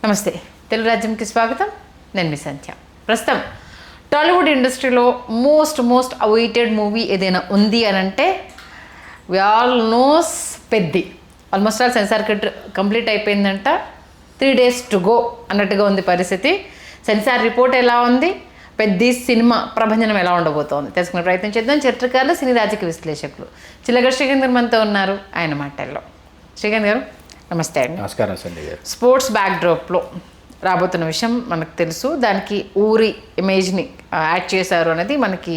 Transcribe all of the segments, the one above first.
నమస్తే, తెలుగు రాజ్యంకి స్వాగతం. నేను మీ సంధ్య. ప్రస్తుతం టాలీవుడ్ ఇండస్ట్రీలో మోస్ట్ అవైటెడ్ మూవీ ఏదైనా ఉంది అని అంటే we all knows Peddi. Almost all censor cut complete అయిపోయిందంట. 3 days టు గో అన్నట్టుగా ఉంది పరిస్థితి. సెన్సార్ రిపోర్ట్ ఎలా ఉంది, పెద్ది సినిమా ప్రభంజనం ఎలా ఉండబోతోంది తెలుసుకునే ప్రయత్నం చేద్దాం. చరిత్రకారులు, సినీ రాజకీయ విశ్లేషకులు చిలగడ శ్రీకాంత్ గారు మనతో ఉన్నారు. ఆయన మాటల్లో. శ్రీకాంత్ గారు నమస్తే అండి. నమస్కారం సంజయ్ గారు. స్పోర్ట్స్ బ్యాక్డ్రాప్లో రాబోతున్న విషయం మనకు తెలుసు. దానికి ఊరి ఇమేజ్ని యాడ్ చేశారు అనేది మనకి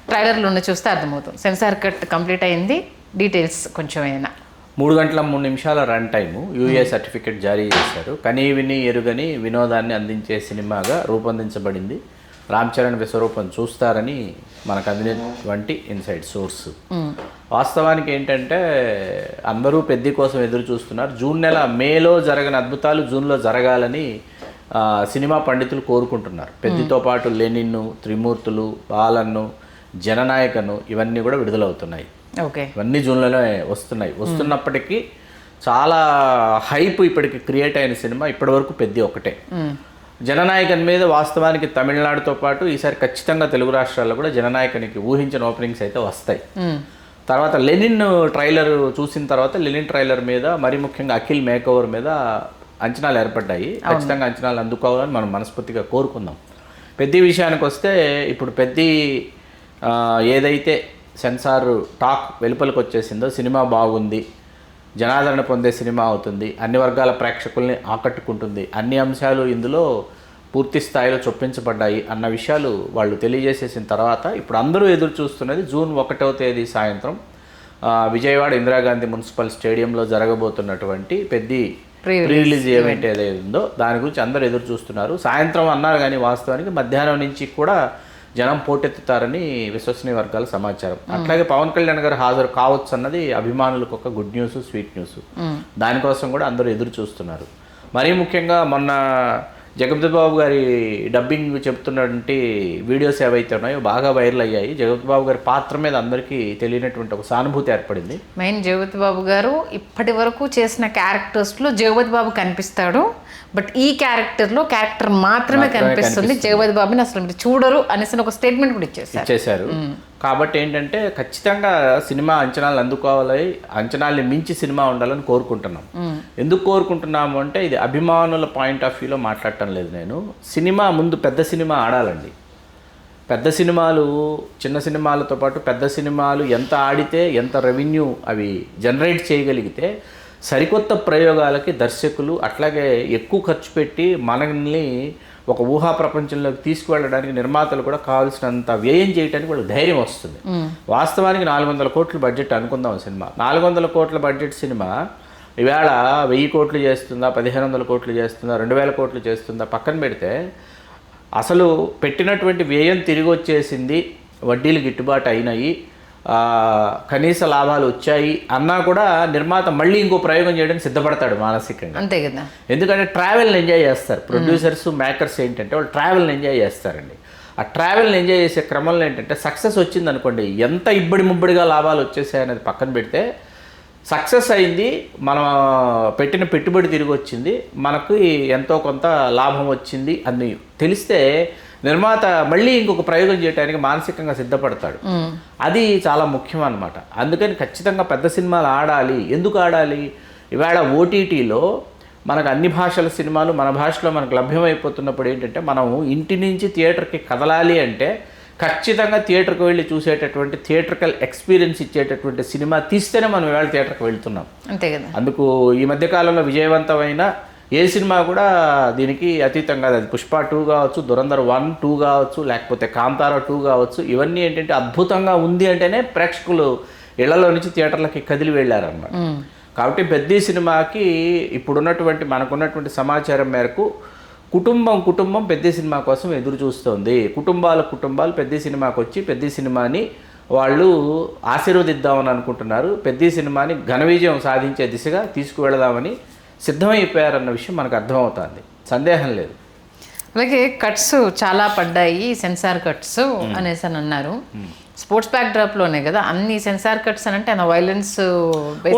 ట్రైలర్లో చూస్తే అర్థమవుతుంది. సెన్సార్ కట్ కంప్లీట్ అయింది. డీటెయిల్స్ కొంచెం ఏమైనా 3 గంటల 3 నిమిషాల రన్ టైము యూఏ సర్టిఫికెట్ జారీ చేశారు. కనీ విని ఎరుగని వినోదాన్ని అందించే సినిమాగా రూపొందించబడింది. రామ్ చరణ్ విశ్వరూపం చూస్తారని మనకు అందినటువంటి ఇన్సైడ్ సోర్స్. వాస్తవానికి ఏంటంటే అందరూ పెద్ది కోసం ఎదురు చూస్తున్నారు. జూన్ నెల మేలో జరగని అద్భుతాలు జూన్లో జరగాలని సినిమా పండితులు కోరుకుంటున్నారు. పెద్దితో పాటు లెనిన్ను, త్రిమూర్తులు, బాలన్ను, జననాయకను ఇవన్నీ కూడా విడుదలవుతున్నాయి. ఓకే, ఇవన్నీ జూన్లోనే వస్తున్నాయి. వస్తున్నప్పటికీ చాలా హైప్ ఇప్పటికి క్రియేట్ అయిన సినిమా ఇప్పటివరకు పెద్ది ఒకటే. జననాయకన్ మీద వాస్తవానికి తమిళనాడుతో పాటు ఈసారి ఖచ్చితంగా తెలుగు రాష్ట్రాల్లో కూడా జననాయకనికి ఊహించిన ఓపెనింగ్స్ అయితే వస్తాయి. తర్వాత లెనిన్ ట్రైలర్ చూసిన తర్వాత లెనిన్ ట్రైలర్ మీద మరీ ముఖ్యంగా అఖిల్ మేకోవర్ మీద అంచనాలు ఏర్పడ్డాయి. ఖచ్చితంగా అంచనాలు అందుకోవాలని మనం మనస్ఫూర్తిగా కోరుకుందాం. పెద్ది విషయానికి వస్తే ఇప్పుడు పెద్ది ఏదైతే సెన్సార్ టాక్ వెలుపలికి వచ్చేసిందో సినిమా బాగుంది, జనాదరణ పొందే సినిమా అవుతుంది, అన్ని వర్గాల ప్రేక్షకుల్ని ఆకట్టుకుంటుంది, అన్ని అంశాలు ఇందులో పూర్తి స్థాయిలో చొప్పించబడ్డాయి అన్న విషయాలు వాళ్ళు తెలియజేసేసిన తర్వాత ఇప్పుడు అందరూ ఎదురు చూస్తున్నది జూన్ 1వ తేదీ సాయంత్రం విజయవాడ ఇందిరాగాంధీ మున్సిపల్ స్టేడియంలో జరగబోతున్నటువంటి పెద్ది ప్రీ రిలీజ్ ఈవెంట్ ఏదైతే ఉందో దాని గురించి అందరూ ఎదురు చూస్తున్నారు. సాయంత్రం అన్నారు కానీ వాస్తవానికి మధ్యాహ్నం నుంచి కూడా జనం పోటెత్తుతారని విశ్వసనీయ వర్గాల సమాచారం. అట్లాగే పవన్ కళ్యాణ్ గారు హాజరు కావచ్చు అన్నది అభిమానులకు ఒక గుడ్ న్యూస్, స్వీట్ న్యూస్. దానికోసం కూడా అందరూ ఎదురు చూస్తున్నారు. మరీ ముఖ్యంగా మొన్న జగపతి బాబు గారి డబ్బింగ్ చెప్తున్నటువంటి వీడియోస్ ఏవైతే ఉన్నాయో బాగా వైరల్ అయ్యాయి. జగపతి బాబు గారి పాత్ర మీద అందరికీ తెలియనటువంటి ఒక సానుభూతి ఏర్పడింది. మెయిన్ జగపతి బాబు గారు ఇప్పటి వరకు చేసిన క్యారెక్టర్స్లో జగపతి బాబు కనిపిస్తాడు, బట్ ఈ క్యారెక్టర్ మాత్రమే కనిపిస్తుంది. జగపతి బాబుని అసలు మీరు చూడరు అనేసి ఒక స్టేట్మెంట్ కూడా ఇచ్చేసారు. కాబట్టి ఏంటంటే ఖచ్చితంగా సినిమా అంచనాలు అందుకోవాలి, అంచనాల్ని మించి సినిమా ఉండాలని కోరుకుంటున్నాం. ఎందుకు కోరుకుంటున్నాము అంటే ఇది అభిమానుల పాయింట్ ఆఫ్ వ్యూలో మాట్లాడటం లేదు నేను. సినిమా ముందు పెద్ద సినిమా ఆడాలండి. పెద్ద సినిమాలు చిన్న సినిమాలతో పాటు పెద్ద సినిమాలు ఎంత ఆడితే ఎంత రెవెన్యూ అవి జనరేట్ చేయగలిగితే సరికొత్త ప్రయోగాలకి దర్శకులు అట్లాగే ఎక్కువ ఖర్చు పెట్టి మనల్ని ఒక ఊహా ప్రపంచంలోకి తీసుకువెళ్ళడానికి నిర్మాతలు కూడా కావాల్సినంత వ్యయం చేయడానికి వాళ్ళకి ధైర్యం వస్తుంది. వాస్తవానికి 400 కోట్ల బడ్జెట్ అనుకుందాం సినిమా. 400 కోట్ల బడ్జెట్ సినిమా ఈవేళ 1000 కోట్లు చేస్తుందా, 1500 కోట్లు చేస్తుందా, 2000 కోట్లు చేస్తుందా పక్కన పెడితే అసలు పెట్టినటువంటి వ్యయం తిరిగి వచ్చేసింది, వడ్డీలు గిట్టుబాటు అయినాయి, కనీస లాభాలు వచ్చాయి అన్నా కూడా నిర్మాత మళ్ళీ ఇంకో ప్రయోగం చేయడానికి సిద్ధపడతాడు మానసికంగా. అంతే కదా. ఎందుకంటే ట్రావెల్ని ఎంజాయ్ చేస్తారు ప్రొడ్యూసర్స్, మేకర్స్. ఏంటంటే వాళ్ళు ట్రావెల్ని ఎంజాయ్ చేస్తారండి. ఆ ట్రావెల్ని ఎంజాయ్ చేసే క్రమంలో ఏంటంటే సక్సెస్ వచ్చింది అనుకోండి, ఎంత ఇబ్బడి ముబ్బడిగా లాభాలు వచ్చేసాయి అనేది పక్కన పెడితే సక్సెస్ అయింది, మనం పెట్టిన పెట్టుబడి తిరిగి వచ్చింది, మనకు ఎంతో కొంత లాభం వచ్చింది అని తెలిస్తే నిర్మాత మళ్ళీ ఇంకొక ప్రయోగం చేయడానికి మానసికంగా సిద్ధపడతాడు. అది చాలా ముఖ్యం అన్నమాట. అందుకని ఖచ్చితంగా పెద్ద సినిమాలు ఆడాలి. ఎందుకు ఆడాలి? ఇవాళ ఓటీటీలో మనకు అన్ని భాషల సినిమాలు మన భాషలో మనకు లభ్యమైపోతున్నప్పుడు ఏంటంటే మనం ఇంటి నుంచి థియేటర్కి కదలాలి అంటే ఖచ్చితంగా థియేటర్కి వెళ్ళి చూసేటటువంటి థియేటర్కల్ ఎక్స్పీరియన్స్ ఇచ్చేటటువంటి సినిమా తీస్తేనే మనం ఇవాళ థియేటర్కి వెళ్తున్నాం. అంతే కదా. అందుకు ఈ మధ్యకాలంలో విజయవంతమైన ఏ సినిమా కూడా దీనికి అతీతంగా అది పుష్ప 2 కావచ్చు, దురంధర్ 1, 2 కావచ్చు, లేకపోతే కాంతారా 2 కావచ్చు. ఇవన్నీ ఏంటంటే అద్భుతంగా ఉంది అంటేనే ప్రేక్షకులు ఇళ్లలో నుంచి థియేటర్లకి కదిలి వెళ్ళారన్నమాట. కాబట్టి పెద్ద సినిమాకి ఇప్పుడున్నటువంటి మనకున్నటువంటి సమాచారం మేరకు కుటుంబం పెద్ద సినిమా కోసం ఎదురు చూస్తోంది. కుటుంబాలు పెద్ద సినిమాకి వచ్చి పెద్ద సినిమాని వాళ్ళు ఆశీర్వదిద్దామని అనుకుంటున్నారు. పెద్ద సినిమాని ఘన విజయం సాధించే దిశగా తీసుకువెళదామని సిద్ధమైపోయారన్న విషయం మనకు అర్థమవుతుంది, సందేహం లేదు. అలాగే కట్స్ చాలా పడ్డాయి, సెన్సార్ కట్స్ అనేసి అని అన్నారు. స్పోర్ట్స్ బ్యాక్ డ్రాప్లోనే కదా అన్ని సెన్సార్ కట్స్ అని అంటే వైలెన్స్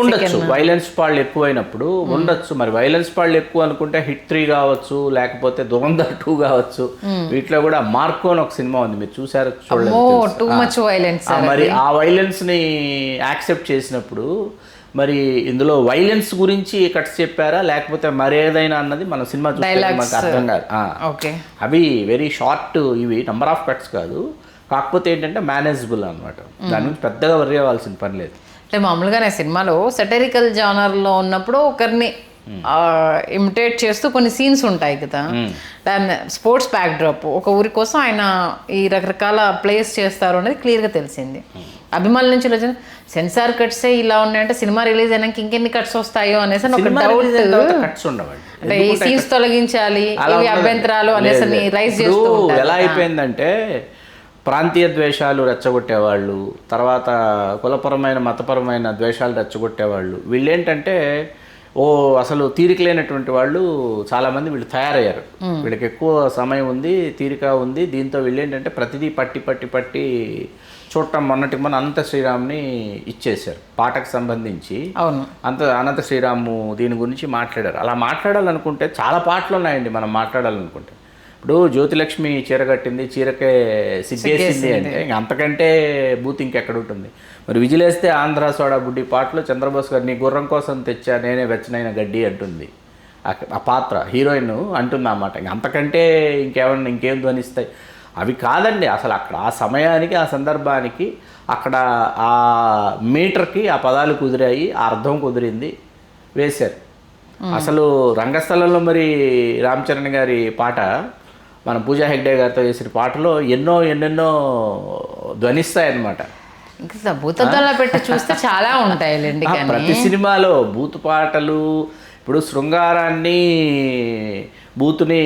ఉండొచ్చు, వైలెన్స్ పాళ్ళు ఎక్కువైనప్పుడు ఉండొచ్చు. మరి వైలెన్స్ పాళ్ళు ఎక్కువ అనుకుంటే హిట్ 3 కావచ్చు, లేకపోతే దురంధర్ 2 కావచ్చు. వీటిలో కూడా మార్కో అని ఒక సినిమా ఉంది, మీరు చూసారు టూ మచ్ వైలెన్స్. మరి ఆ వైలెన్స్ ని యాక్సెప్ట్ చేసినప్పుడు మరి ఇందులో వైలెన్స్ గురించి కట్స్ చెప్పారా లేకపోతే మరేదైనా అన్నది మన సినిమా చూస్తే మనకు అర్థం కాదు. అవి వెరీ షార్ట్, ఇవి నంబర్ ఆఫ్ కట్స్ కాదు, కాకపోతే ఏంటంటే మేనేజబుల్ అనమాట. దాని నుంచి పెద్దగా వర్రీ అవ్వాల్సిన పని లేదు. అంటే మామూలుగానే సినిమాలో సెటరికల్ జానర్లో ఉన్నప్పుడు ఒకరిని ఇమిటేట్ చేస్తూ కొన్ని సీన్స్ ఉంటాయి కదా, దాన్ని స్పోర్ట్స్ బ్యాక్ డ్రాప్ ఒక ఊరి కోసం ఆయన ఈ రకరకాల ప్లేస్ చేస్తారు అనేది క్లియర్గా తెలిసింది. అభిమానుల నుంచి వచ్చిన సెన్సార్ కట్సే ఇలా ఉన్నాయంటే సినిమా రిలీజ్ అయినాక ఇంకెన్ని కట్స్ వస్తాయో అనేసి ఒక డౌట్. అంటే ఈ సీన్స్ తొలగించాలి, ఇవి అభ్యంతరాలు అనేసి రైజ్ చేస్తూ ఎలా అయిపోయిందంటే ప్రాంతీయ ద్వేషాలు రెచ్చగొట్టేవాళ్ళు, తర్వాత కులపరమైన మతపరమైన ద్వేషాలు రెచ్చగొట్టేవాళ్ళు, వీళ్ళేంటంటే అసలు తీరిక లేనటువంటి వాళ్ళు చాలామంది వీళ్ళు తయారయ్యారు. వీళ్ళకి ఎక్కువ సమయం ఉంది, తీరిక ఉంది, దీంతో వీళ్ళు ఏంటంటే ప్రతిదీ పట్టి చూడటం. మొన్న అనంత శ్రీరామ్ని ఇచ్చేశారు పాటకు సంబంధించి. అనంత శ్రీరాము దీని గురించి మాట్లాడారు. అలా మాట్లాడాలనుకుంటే చాలా పాటలు ఉన్నాయండి మనం మాట్లాడాలనుకుంటే. ఇప్పుడు జ్యోతిలక్ష్మి చీర కట్టింది, చీరకే సిగ్గేసింది అంటే అంతకంటే బూత్ ఇంకెక్కడ ఉంటుంది. మరి విజిలేస్తే ఆంధ్ర సోడా బుడ్డి పాటలో చంద్రబోస్ గారు నీ గుర్రం కోసం తెచ్చా నేనే వెచ్చనైన గడ్డి అంటుంది ఆ పాత్ర, హీరోయిన్ అంటుంది అన్నమాట. అంతకంటే ఇంకేం ధ్వనిస్తాయి? అవి కాదండి అసలు అక్కడ ఆ సమయానికి ఆ సందర్భానికి అక్కడ ఆ మీటర్కి ఆ పదాలు కుదిరాయి, ఆ అర్థం కుదిరింది, వేశారు. అసలు రంగస్థలంలో మరి రామ్ చరణ్ గారి పాట మన పూజా హెగ్డే గారితో చేసిన పాటలో ఎన్నెన్నో ధ్వనిస్తాయన్నమాట. ఇంకా భూతద్దంలో పెట్టి చూస్తే చాలా ఉంటాయండి. ప్రతి సినిమాలో బూతు పాటలు, ఇప్పుడు శృంగారాన్ని బూతుని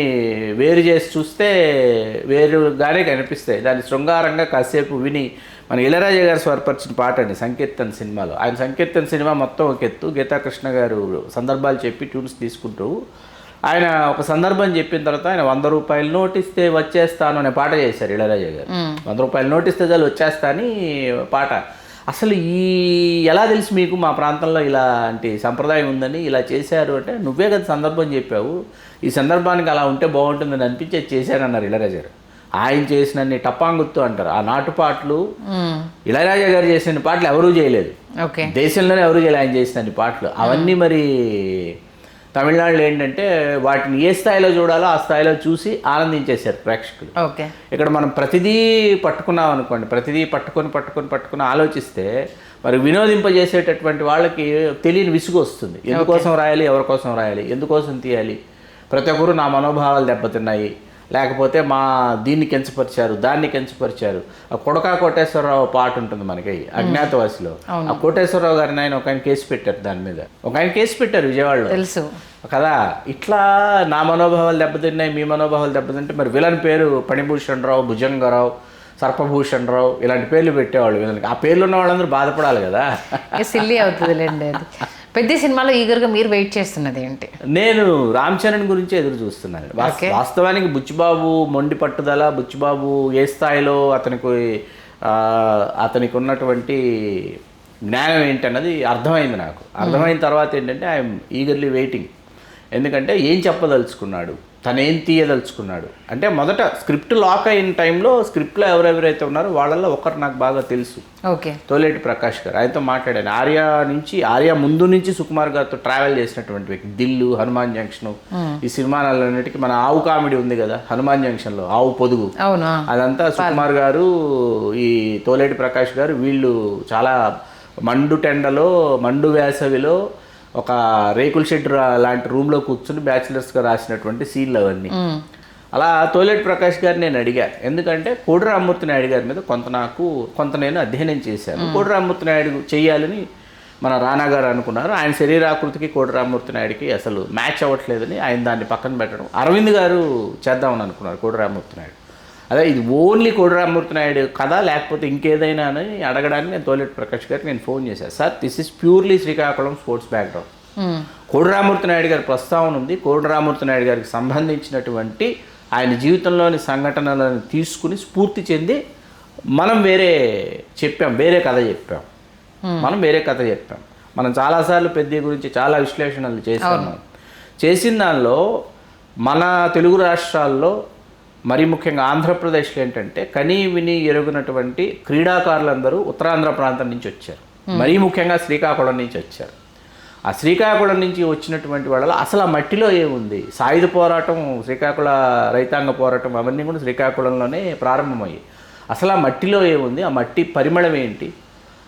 వేరు చేసి చూస్తే వేరుగానే కనిపిస్తాయి. దాన్ని శృంగారంగా కాసేపు విని మన ఇళయరాజా గారు స్వరపరిచిన పాట అండి సంకీర్తన్ సినిమాలో. ఆయన సంకీర్తన్ సినిమా మొత్తం ఒక ఎత్తు, గీతాకృష్ణ గారు సందర్భాలు చెప్పి ట్యూన్స్ తీసుకుంటూ ఆయన ఒక సందర్భం చెప్పిన తర్వాత ఆయన 100 రూపాయలు నోటిస్తే వచ్చేస్తాను అనే పాట చేశారు ఇళయరాజా గారు. 100 రూపాయలు నోటిస్తే చాలు వచ్చేస్తా అని పాట. అసలు ఎలా తెలుసు మీకు మా ప్రాంతంలో ఇలాంటి సంప్రదాయం ఉందని, ఇలా చేశారు అంటే నువ్వే కదా సందర్భం చెప్పావు, ఈ సందర్భానికి అలా ఉంటే బాగుంటుందని అనిపించి చేశారన్నారు ఇళయరాజా గారు. ఆయన చేసినన్ని టపాంగుత్తు అంటారు ఆ నాటు పాటలు. ఇళయరాజా గారు చేసిన పాటలు ఎవరూ చేయలేదు, దేశంలోనే ఎవరూ చేయలేదు ఆయన చేసిన పాటలు. అవన్నీ మరి తమిళనాడులో ఏంటంటే వాటిని ఏ స్థాయిలో చూడాలో ఆ స్థాయిలో చూసి ఆనందించేశారు ప్రేక్షకులు. ఇక్కడ మనం ప్రతిదీ పట్టుకున్నాం అనుకోండి, ప్రతిదీ పట్టుకొని ఆలోచిస్తే మరి వినోదింపజేసేటటువంటి వాళ్ళకి తెలియని విసుగు వస్తుంది. ఎందుకోసం రాయాలి, ఎవరి కోసం రాయాలి, ఎందుకోసం తీయాలి, ప్రతి ఒక్కరు నా మనోభావాలు దెబ్బతిన్నాయి, లేకపోతే మా దీన్ని కించపరిచారు, దాన్ని కించపరిచారు. ఆ కొడకా కోటేశ్వరరావు పాట ఉంటుంది మనకి అజ్ఞాతవాసిలో. ఆ కోటేశ్వరరావు గారిని ఆయన ఒక ఆయన కేసు పెట్టారు, దాని మీద ఒక ఆయన కేసు పెట్టారు విజయవాడలో తెలుసు కదా. ఇట్లా నా మనోభావాలు దెబ్బతిన్నాయి, మీ మనోభావాలు దెబ్బతింటే మరి విలన్ పేరు ఫణిభూషణ్ రావు, భుజంగరావు, సర్పభూషణ్ రావు ఇలాంటి పేర్లు పెట్టేవాళ్ళు విలన్కి. ఆ పేర్లు ఉన్న వాళ్ళందరూ బాధపడాలి కదా. సిల్లీ అవుతుందిలేండి. పెద్ద సినిమాలో ఈగర్గా మీరు వెయిట్ చేస్తున్నది ఏంటి? నేను రామ్ చరణ్ గురించి ఎదురు చూస్తున్నాను. వాస్తవానికి బుచ్చిబాబు మొండి పట్టుదల, బుచ్చిబాబు ఏ స్థాయిలో అతనికి ఉన్నటువంటి జ్ఞానం ఏంటన్నది అర్థమైంది నాకు. అర్థమైన తర్వాత ఏంటంటే ఐఎమ్ ఈగర్లీ వెయిటింగ్. ఎందుకంటే ఏం చెప్పదలుచుకున్నాడు, తను ఏం తీయదలుచుకున్నాడు అంటే మొదట స్క్రిప్ట్ లాక్ అయిన టైంలో స్క్రిప్ట్లో ఎవరెవరైతే ఉన్నారో వాళ్ళల్లో ఒకరు నాకు బాగా తెలుసు, తోలేటి ప్రకాష్ గారు. ఆయనతో మాట్లాడాను. ఆర్యా ముందు నుంచి సుకుమార్ గారితో ట్రావెల్ చేసినటువంటి వ్యక్తి. దిల్లు, హనుమాన్ జంక్షన్, ఈ సినిమాలన్నిటికీ మన ఆవు కామెడీ ఉంది కదా హనుమాన్ జంక్షన్లో, ఆవు పొదుగు, అదంతా సుకుమార్ గారు, ఈ తోలేటి ప్రకాష్ గారు, వీళ్ళు చాలా మండు టెండలో మండు వేసవిలో ఒక రేకుల షెడ్ లాంటి రూమ్లో కూర్చుని బ్యాచిలర్స్గా రాసినటువంటి సీన్లు అవన్నీ. అలా తోలేటి ప్రకాష్ గారిని నేను అడిగా, ఎందుకంటే కోడి రామ్మూర్తి నాయుడు గారి మీద కొంత నేను అధ్యయనం చేశాను. కోడి రామ్మూర్తి నాయుడు చేయాలని మన రానా గారు అనుకున్నారు. ఆయన శరీరాకృతికి కోడి రామ్మూర్తి నాయుడికి అసలు మ్యాచ్ అవ్వట్లేదని ఆయన దాన్ని పక్కన పెట్టడం, అరవింద్ గారు చేద్దామని అనుకున్నారు కోడి రామ్మూర్తి నాయుడు. అదే ఇది ఓన్లీ కోడి రామ్మూర్తి నాయుడు కదా లేకపోతే ఇంకేదైనా అని అడగడానికి నేను తోలేటి ప్రకాష్ గారికి నేను ఫోన్ చేశాను. Sir this is purely Srikakulam sports background. కోడి రామ్మూర్తి నాయుడు గారి ప్రస్తావన ఉంది. కోడి రామ్మూర్తి నాయుడు గారికి సంబంధించినటువంటి ఆయన జీవితంలోని సంఘటనలను తీసుకుని స్ఫూర్తి చెంది మనం వేరే కథ చెప్పాం. మనం చాలాసార్లు పెద్ద గురించి చాలా విశ్లేషణలు చేసిన దానిలో మన తెలుగు రాష్ట్రాల్లో మరీ ముఖ్యంగా ఆంధ్రప్రదేశ్లో ఏంటంటే కనీ విని ఎరుగునటువంటి క్రీడాకారులందరూ ఉత్తరాంధ్ర ప్రాంతం నుంచి వచ్చారు. మరీ ముఖ్యంగా శ్రీకాకుళం నుంచి వచ్చారు. ఆ శ్రీకాకుళం నుంచి వచ్చినటువంటి వాళ్ళలో అసలు ఆ మట్టిలో ఏముంది, సాయుధ పోరాటం, శ్రీకాకుళ రైతాంగ పోరాటం అవన్నీ కూడా శ్రీకాకుళంలోనే ప్రారంభమయ్యాయి. అసలు ఆ మట్టిలో ఏముంది, ఆ మట్టి పరిమళం ఏంటి,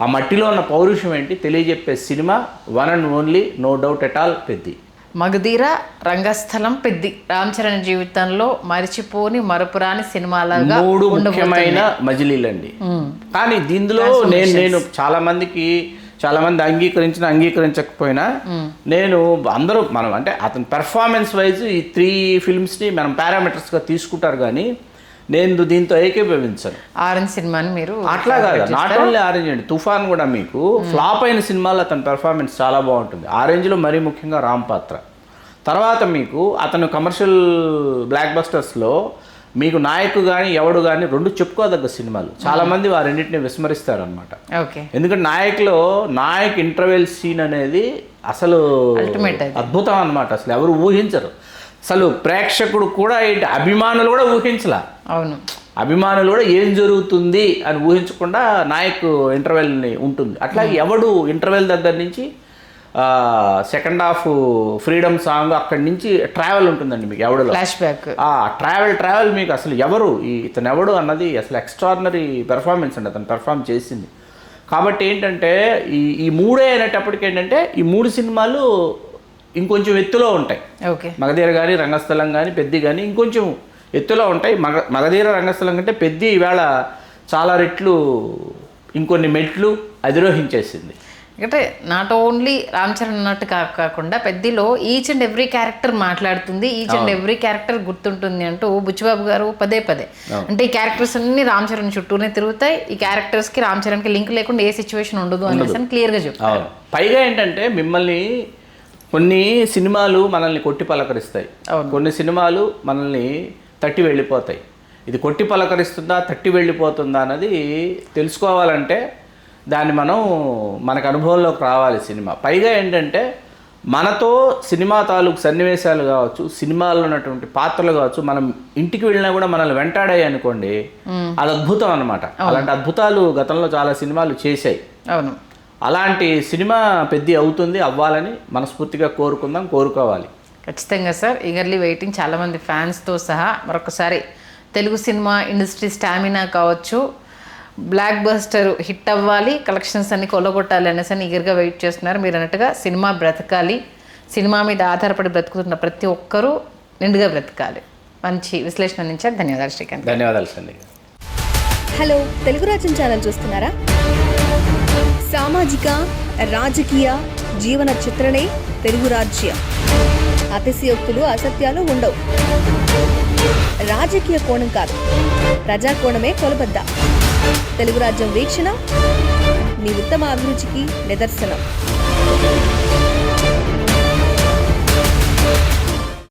ఆ మట్టిలో ఉన్న పౌరుషం ఏంటి తెలియజెప్పే cinema one and only, no doubt at all, Peddi. Magadheera, Rangasthalam, Peddi Ram Charan జీవితంలో మరిచిపోని మరపురాని సినిమాలుగా 3 ముఖ్యమైన మజిలీలండి. కానీ దీనిలో నేను చాలా మంది అంగీకరించకపోయినా నేను మనం అంటే అతని పెర్ఫార్మెన్స్ వైజ్ ఈ 3 ఫిల్మ్స్ని మనం పారామీటర్స్గా తీసుకుంటారు. కానీ నేను దీంతో ఏకీభవించను. ఆరెంజ్ సినిమాని మీరు అట్లా కాదు, నాట్ ఓన్లీ ఆరెంజ్ అండి, తుఫాన్ కూడా మీకు ఫ్లాప్ అయిన సినిమాలో అతని పెర్ఫార్మెన్స్ చాలా బాగుంటుంది. ఆరెంజ్లో మరీ ముఖ్యంగా రామ్ పాత్ర. తర్వాత మీకు అతను కమర్షియల్ బ్లాక్ బస్టర్స్లో మీకు నాయకు కానీ ఎవడు కానీ 2 చెప్పుకోదగ్గ సినిమాలు. చాలామంది ఆ రెండింటిని విస్మరిస్తారు అనమాట. ఎందుకంటే నాయక్ ఇంటర్వెల్ సీన్ అనేది అసలు అద్భుతం అనమాట. అసలు ఎవరు ఊహించరు. అసలు ప్రేక్షకుడు కూడా ఏంటి, అభిమానులు కూడా ఊహించలా. అవును, అభిమానులు కూడా ఏం జరుగుతుంది అని ఊహించకుండా నాయక్ ఇంటర్వెల్ని ఉంటుంది. అట్లాగే ఎవడు ఇంటర్వెల్ దగ్గర నుంచి సెకండ్ హాఫ్ ఫ్రీడమ్ సాంగ్ అక్కడి నుంచి ట్రావెల్ ఉంటుందండి మీకు. ఎవడులో ఫ్లాష్ బ్యాక్, ట్రావెల్ మీకు అసలు ఎవరు ఇతను ఎవడు అన్నది అసలు ఎక్స్ట్రాడినరీ పెర్ఫార్మెన్స్ అండి అతను పెర్ఫార్మ్ చేసింది. కాబట్టి ఏంటంటే ఈ 3 అనేటప్పటికి ఏంటంటే ఈ 3 సినిమాలు ఇంకొంచెం ఎత్తులో ఉంటాయి. మగధీర కానీ రంగస్థలం కానీ పెద్ది కానీ ఇంకొంచెం ఎత్తులో ఉంటాయి. మగధీర రంగస్థలం కంటే పెద్ది ఈవేళ చాలా రెట్లు ఇంకొన్ని మెట్లు అధిరోహించేసింది. అంటే నాట్ ఓన్లీ రామ్ చరణ్ అన్నట్టు కాకుండా పెద్దిలో ఈచ్ అండ్ ఎవ్రీ క్యారెక్టర్ మాట్లాడుతుంది, ఈచ్ అండ్ ఎవ్రీ క్యారెక్టర్ గుర్తుంటుంది అంటూ బుచ్చిబాబు గారు పదే అంటే ఈ క్యారెక్టర్స్ అన్ని రామ్ చరణ్ చుట్టూనే తిరుగుతాయి, ఈ క్యారెక్టర్స్కి రామ్ చరణ్కి లింక్ లేకుండా ఏ సిచ్యువేషన్ ఉండదు అనేసి క్లియర్గా చెప్తారు. పైగా ఏంటంటే మిమ్మల్ని కొన్ని సినిమాలు మనల్ని కొట్టి పలకరిస్తాయి, కొన్ని సినిమాలు మనల్ని తట్టి వెళ్ళిపోతాయి. ఇది కొట్టి పలకరిస్తుందా తట్టి వెళ్ళిపోతుందా అన్నది తెలుసుకోవాలంటే దాన్ని మనకు అనుభవంలోకి రావాలి సినిమా. పైగా ఏంటంటే మనతో సినిమా తాలూకు సన్నివేశాలు కావచ్చు, సినిమాల్లో ఉన్నటువంటి పాత్రలు కావచ్చు, మనం ఇంటికి వెళ్ళినా కూడా మనల్ని వెంటాడాయి అనుకోండి, అది అద్భుతం అనమాట. అలాంటి అద్భుతాలు గతంలో చాలా సినిమాలు చేశాయి. అవును, అలాంటి సినిమా పెద్ద అవుతుంది, అవ్వాలని మనస్ఫూర్తిగా కోరుకోవాలి. ఖచ్చితంగా సార్. Eagerly waiting. చాలామంది ఫ్యాన్స్తో సహా మరొకసారి తెలుగు సినిమా ఇండస్ట్రీ స్టామినా కావచ్చు, బ్లాక్ బస్టర్ హిట్ అవ్వాలి, కలెక్షన్స్ అన్ని కొల్లగొట్టాలి అనేసి ఈగర్గా వెయిట్ చేస్తున్నారు. మీరు అన్నట్టుగా సినిమా బ్రతకాలి, సినిమా మీద ఆధారపడి బ్రతుకుతున్న ప్రతి ఒక్కరూ నిండుగా బ్రతకాలి. మంచి విశ్లేషణ నుంచి ధన్యవాదాలు శ్రీకాంత్. ధన్యవాదాలు సంధ్య. హలో, తెలుగు రాజ్యం ఛానల్ చూస్తున్నారా? సామాజిక రాజకీయ జీవన చిత్రణే తెలుగు రాజ్యం. అతిశయోక్తులు అసత్యాలు ఉండవు. రాజకీయ కోణం కాదు, ప్రజా కోణమే కొలబద్ద. తెలుగు రాజ్యం వీక్షణ మీ ఉత్తమ అభిరుచికి నిదర్శనం.